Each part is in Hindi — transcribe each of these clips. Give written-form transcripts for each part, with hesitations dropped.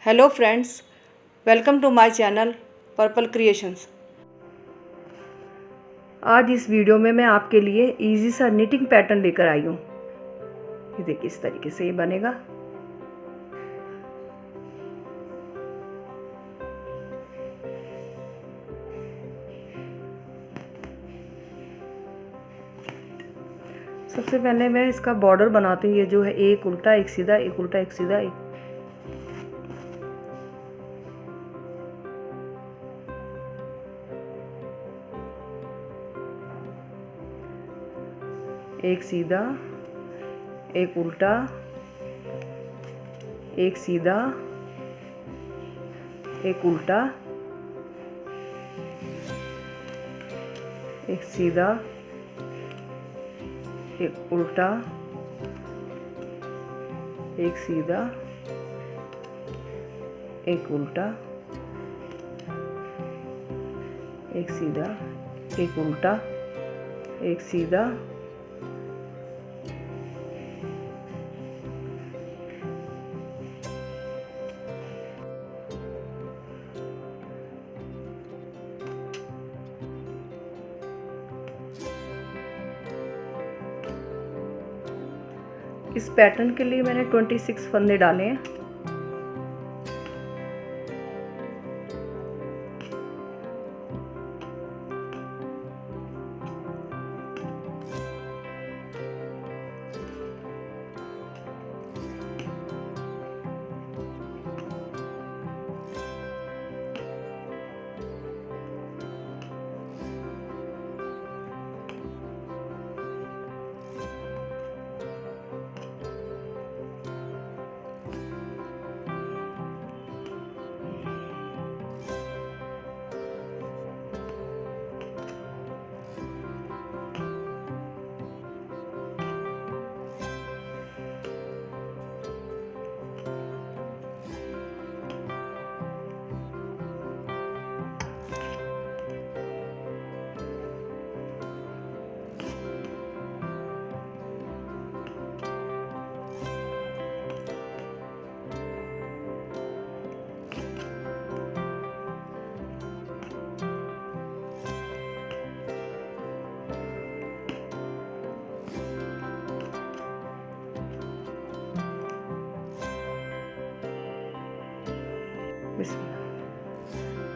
Hello friends, welcome to my channel Purple Creations. आज इस वीडियो में मैं आपके लिए इजी सा निटिंग पैटर्न लेकर आई हूँ। ये देखिए, इस तरीके से ये बनेगा। सबसे पहले मैं इसका बॉर्डर बनाती हूँ। ये जो है एक उल्टा एक सीधा, एक उल्टा एक सीधा, एक सीधा, एक उल्टा, एक सीधा, एक उल्टा, एक सीधा, एक उल्टा, एक सीधा, एक उल्टा, एक सीधा, एक उल्टा, एक सीधा, इस पैटर्न के लिए मैंने 26 फंदे डाले हैं।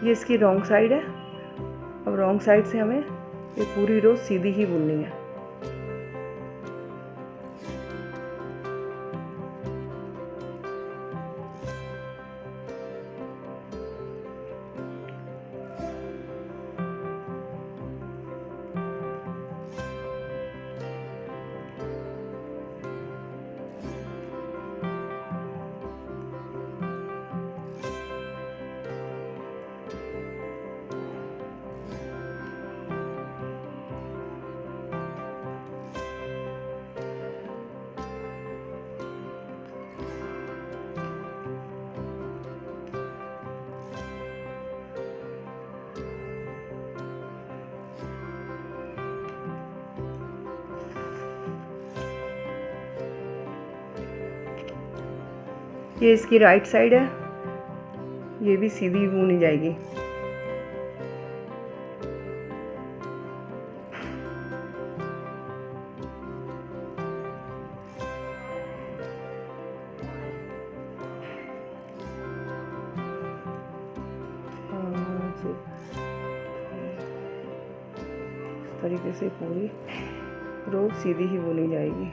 ये इसकी रॉन्ग साइड है। अब रॉन्ग साइड से हमें ये पूरी रो सीधी ही बुननी है। ये इसकी राइट साइड है, ये भी सीधी बुनी जाएगी। इस तरीके से पूरी रो सीधी ही बुनी जाएगी।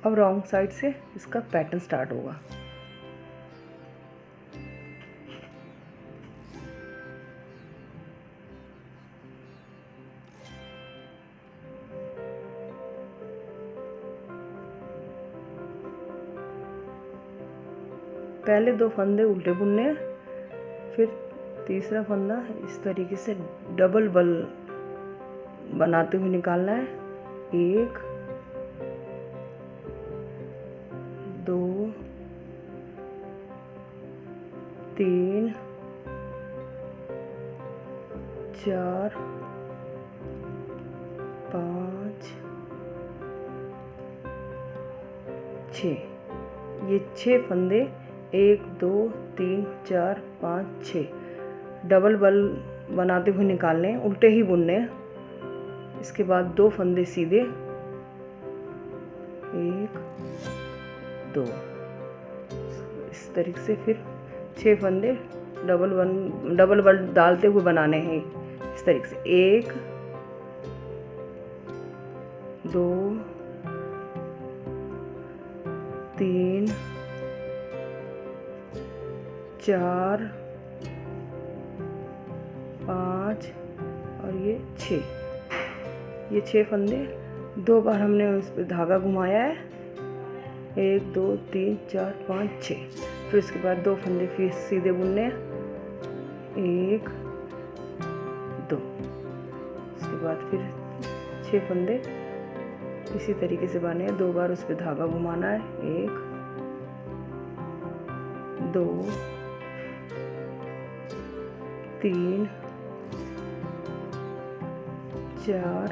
अब रॉन्ग साइड से इसका पैटर्न स्टार्ट होगा। पहले 2 फंदे उल्टे बुनने हैं, फिर तीसरा फंदा इस तरीके से डबल बल बनाते हुए निकालना है। 1 2 3 4 5 6। ये 6 फंदे 1 2 3 4 5 6 डबल बल बनाते हुए निकालने हैं, उल्टे ही बुनने हैं। इसके बाद 2 फंदे सीधे, 1 2, इस तरीके से फिर 6 फंदे डबल बल डालते हुए बनाने हैं। इस तरीके से 1 2 3 4 5 और ये 6। ये 6 फंदे 2 बार हमने उस पर धागा घुमाया है। 1 2 3 4 5 6। फिर इसके बाद 2 फंदे फिर सीधे बुनने हैं। 1 2। इसके बाद फिर 6 फंदे इसी तरीके से बने हैं। 2 बार उस पर धागा घुमाना है। 1 2 3 4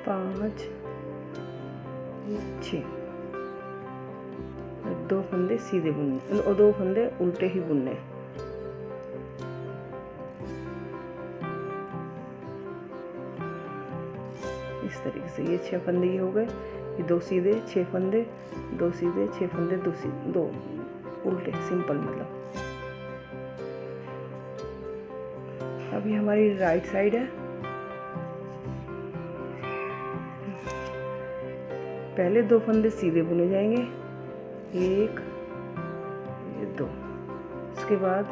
5 6 और 2 फंदे सीधे बुनने और 2 फंदे उल्टे ही बुनने। इस तरीके से ये 6 फंदे ही हो गए। ये 2 सीधे 6 फंदे, 2 सीधे 6 फंदे, 2 उल्टे, सिंपल मतलब। अभी हमारी राइट साइड है। पहले 2 फंदे सीधे बुने जाएंगे। 1 2। इसके बाद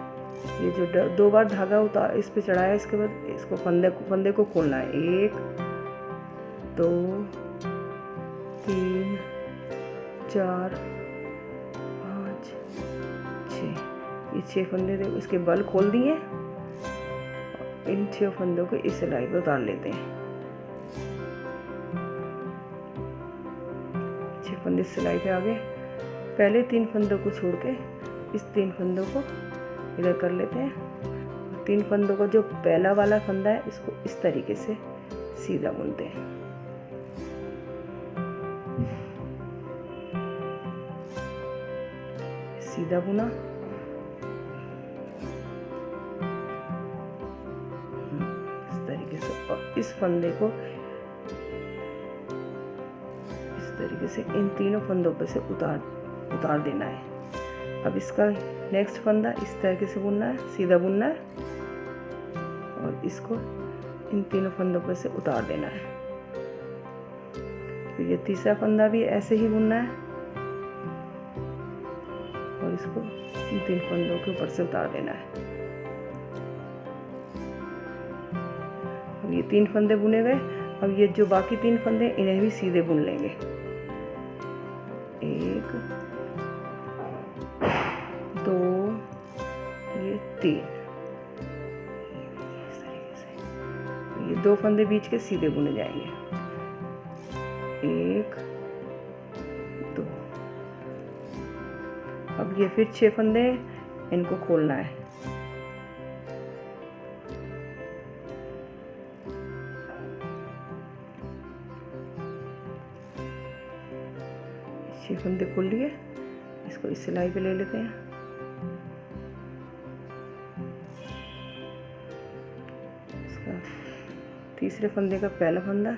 ये जो 2 बार धागा उतार इस पे चढ़ाया, इसके बाद इसको फंदे को खोलना है। 1 2 3 4 5 6। ये 6 फंदे थे, इसके बल खोल दिए। इन 6 फंदों को इस सिलाई पे उतार लेते हैं। 6 फंदे सिलाई पे आ गए। पहले 3 फंदों को छोड़ के इस 3 फंदों को इधर कर लेते हैं। 3 फंदों का जो पहला वाला फंदा है इसको इस तरीके से सीधा बुनते हैं। सीधा बुना, इस तरीके से, और इस फंदे को इस तरीके से इन तीनों फंदों पे से उतार देना है। अब इसका नेक्स्ट फंदा इस तरीके से बुनना है, सीधा बुनना है और इसको इन तीनों फंदों पे से उतार देना है। फिर ये तीसरा फंदा भी ऐसे ही बुनना है और इसको इन 3 फंदों के ऊपर से उतार देना है। अब ये 3 फंदे बुने गए। अब ये जो बाकी 3 फंदे इन्हें भी सीधे बुन लेंगे। 1 2 ये 3, इस तरीके से ये 2 फंदे बीच के सीधे बुने जाएंगे। 1 2। अब ये फिर 6 फंदे, इनको खोलना है। फंदे खोल लिए, इसको इस सिलाई पे ले लेते हैं। इसका तीसरे फंदे का पहला फंदा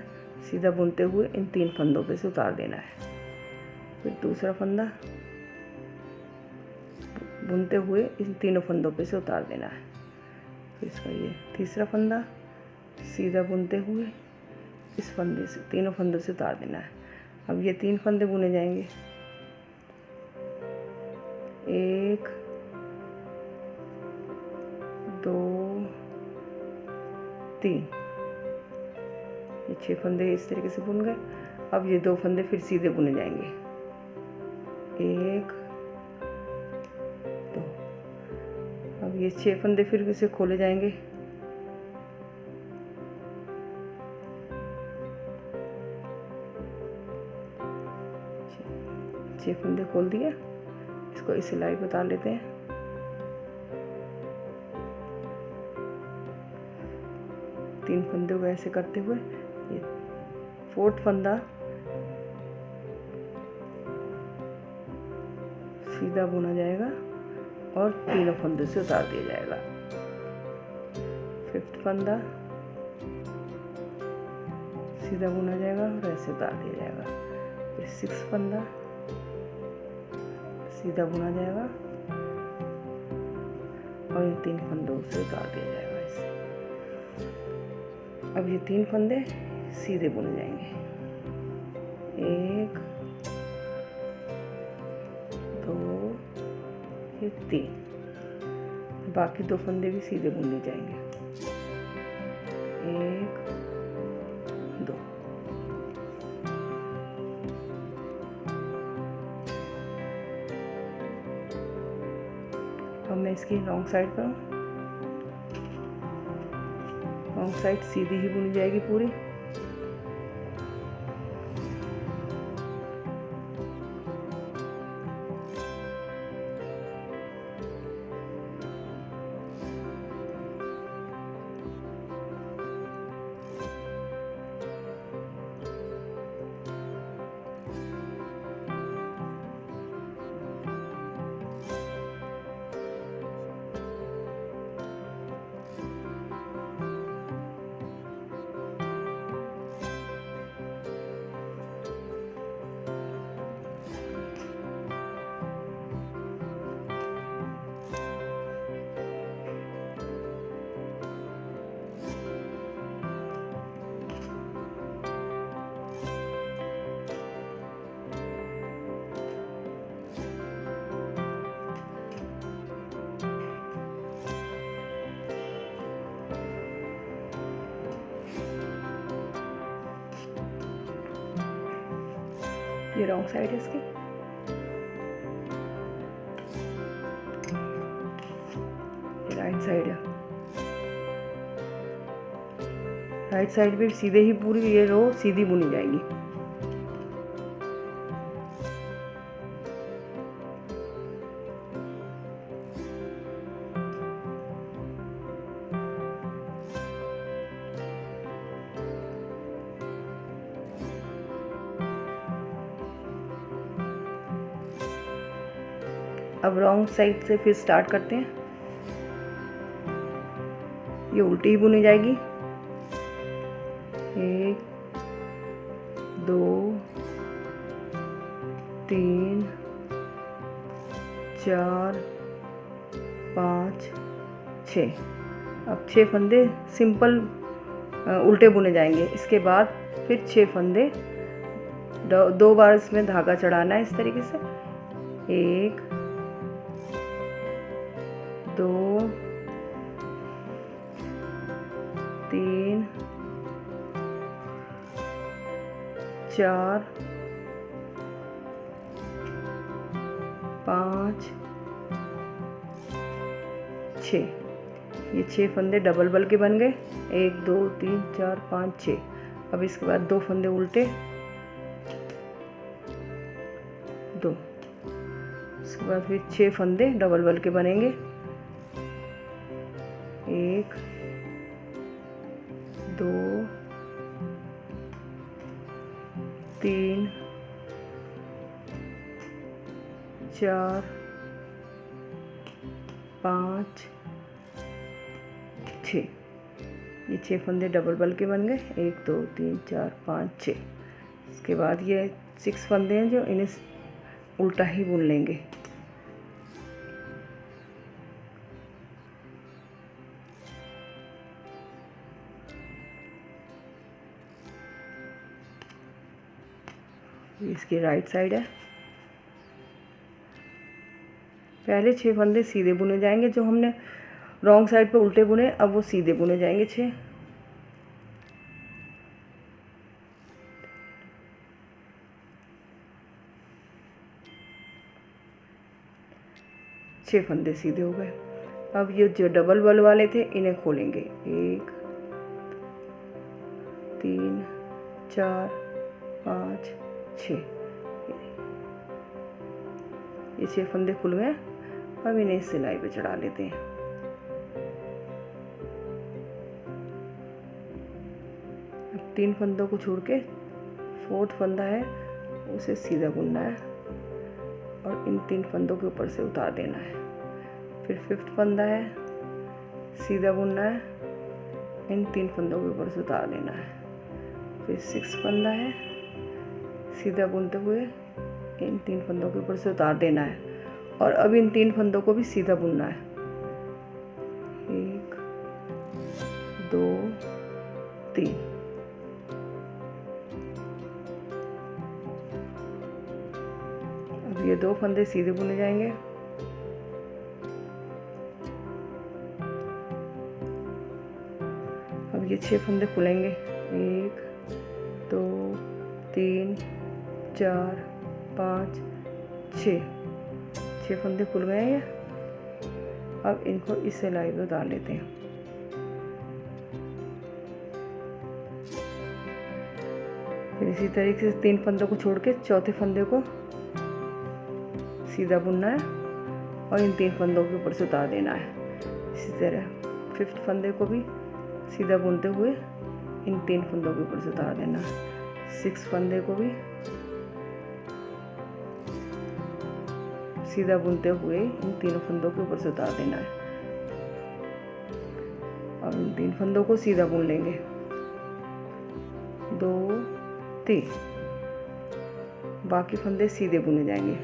सीधा बुनते हुए इन 3 फंदों पे से उतार देना है। फिर दूसरा फंदा बुनते हुए इन तीनों फंदों पे से उतार देना है। फिर इसका ये तीसरा फंदा सीधा बुनते हुए इस फंदे से तीनों फंदों से उतार देना है। अब ये 3 फंदे बुने जाएंगे। 1 2 3। ये 6 फंदे इस तरीके से बुन गए। अब ये 2 फंदे फिर सीधे बुने जाएंगे। 1 2। अब ये 6 फंदे फिर इसे खोले जाएंगे। छह फंदे खोल दिए। इसको इस सिलाई पे उतार लेते हैं। तीन फंदे को ऐसे करते हुए ये 4th फंदा सीधा बुना जाएगा और तीनों फंदे से उतार दिया जाएगा। 5th फंदा सीधा बुना जाएगा और ऐसे उतार दिया जाएगा। फिर 6th फंदा सीधा बुना जाएगा और इन 3 फंदों से उतार दिया जाएगा ऐसे। अब ये 3 फंदे सीधे बुने जाएंगे। 1 2 ये 3। बाकी 2 फंदे भी सीधे बुने जाएंगे। 1 2। अब मैं इसकी रॉन्ग साइड पर, रॉन्ग साइड सीधी ही बुनी जाएगी पूरी। ये रॉन्ग साइड है इसकी। ये राइट साइड है। राइट साइड पे सीधे ही पूरी ये रो सीधी बुनी जाएगी। अब रॉन्ग साइड से फिर स्टार्ट करते हैं। ये उल्टी ही बुनी जाएगी। 1 2 3 4 5 6। अब 6 फंदे सिंपल उल्टे बुने जाएंगे। इसके बाद फिर 6 फंदे 2 बार इसमें धागा चढ़ाना है इस तरीके से। 1 2 3 4 5 6। ये 6 फंदे डबल बल के बन गए। 1 2 3 4 5 6। अब इसके बाद 2 फंदे उल्टे, 2। इसके बाद फिर 6 फंदे डबल बल के बनेंगे। 1 2 3 4 5 6। ये 6 फंदे डबल बल के बन गए। 1 2 3 4 5 6। इसके बाद ये 6 फंदे हैं जो इन्हें उल्टा ही बुन लेंगे। इसकी राइट साइड है। पहले 6 फंदे सीधे बुने जाएंगे जो हमने रॉन्ग साइड पे उल्टे बुने, अब वो सीधे बुने जाएंगे 6। 6 फंदे सीधे हो गए। अब ये जो डबल बल वाले थे इन्हें खोलेंगे। 1 3 4 5 6, ये 6 फंदे खुल गए। अब इन्हें सिलाई पे चढ़ा लेते हैं। अब 3 फंदों को छोड़ के 4th फंदा है उसे सीधा बुनना है और इन 3 फंदों के ऊपर से उतार देना है। फिर 5th फंदा है, सीधा बुनना है, इन 3 फंदों के ऊपर से उतार देना है। फिर 6th फंदा है, सीधा बुनते हुए इन 3 फंदों के ऊपर से उतार देना है और अब इन 3 फंदों को भी सीधा बुनना है। 1 2 3, अब ये 2 फंदे सीधे बुने जाएंगे। अब ये 6 फंदे खुलेंगे। 1 2 3 4 5 6 फंदे खुल गए हैं। अब इनको इस सिलाई पे उतार लेते हैं। फिर इसी तरीके से 3 फंदों को छोड़ के 4थे फंदे को सीधा बुनना है और इन 3 फंदों के ऊपर से उतार देना है। इसी तरह 5th फंदे को भी सीधा बुनते हुए इन 3 फंदों के ऊपर से उतार देना है। 6 फंदे को भी सीधा बुनते हुए इन 3 फंदों के ऊपर से उतार देना है। अब इन 3 फंदों को सीधा बुन लेंगे। 2 3, बाकी फंदे सीधे बुने जाएंगे।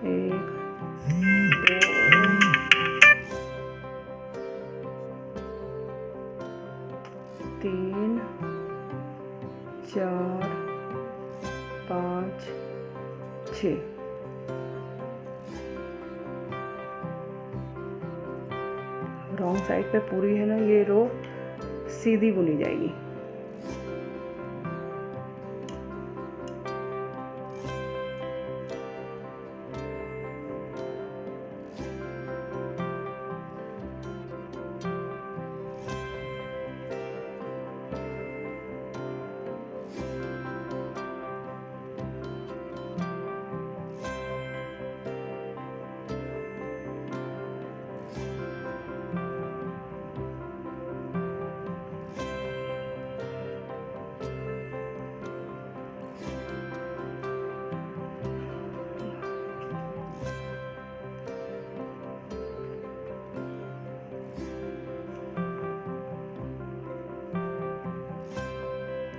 1 2 3 4 5 6, रॉन्ग साइड पे पूरी है ना ये रो सीधी बुनी जाएगी।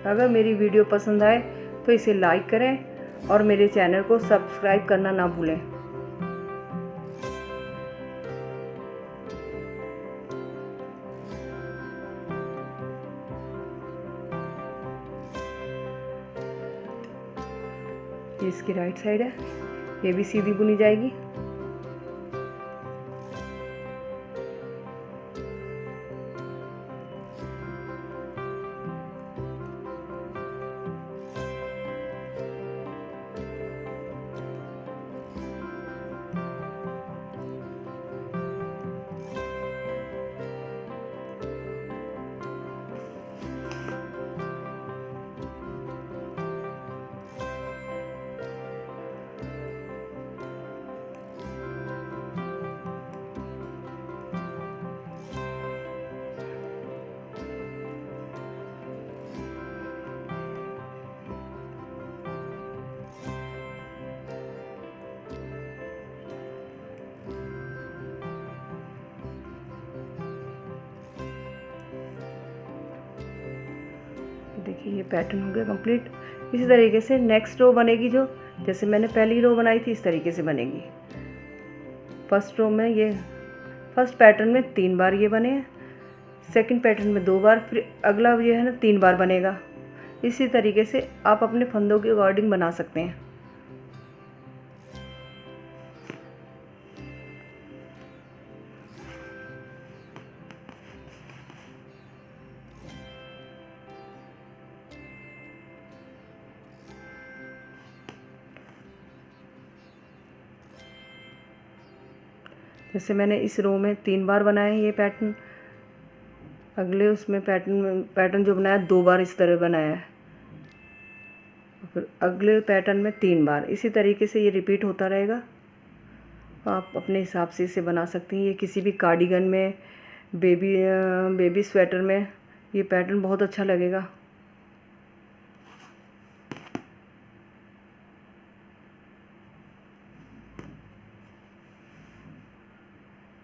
अगर मेरी वीडियो पसंद आए तो इसे लाइक करें और मेरे चैनल को सब्सक्राइब करना ना भूलें। ये इसकी राइट साइड है, ये भी सीधी बुनी जाएगी। देखिए ये पैटर्न हो गया कंप्लीट। इसी तरीके से नेक्स्ट रो बनेगी, जो जैसे मैंने पहली रो बनाई थी इस तरीके से बनेगी। फर्स्ट रो में ये फर्स्ट पैटर्न में 3 बार ये बने हैं, सेकंड पैटर्न में 2 बार, फिर अगला ये है ना 3 बार बनेगा। इसी तरीके से आप अपने फंदों के अकॉर्डिंग बना सकते हैं। जैसे मैंने इस रो में 3 बार बनाया ये पैटर्न, अगले उसमें पैटर्न जो बनाया 2 बार इस तरह बनाया है, फिर अगले पैटर्न में 3 बार। इसी तरीके से ये रिपीट होता रहेगा। आप अपने हिसाब से इसे बना सकती हैं। ये किसी भी कार्डिगन में, बेबी स्वेटर में ये पैटर्न बहुत अच्छा लगेगा।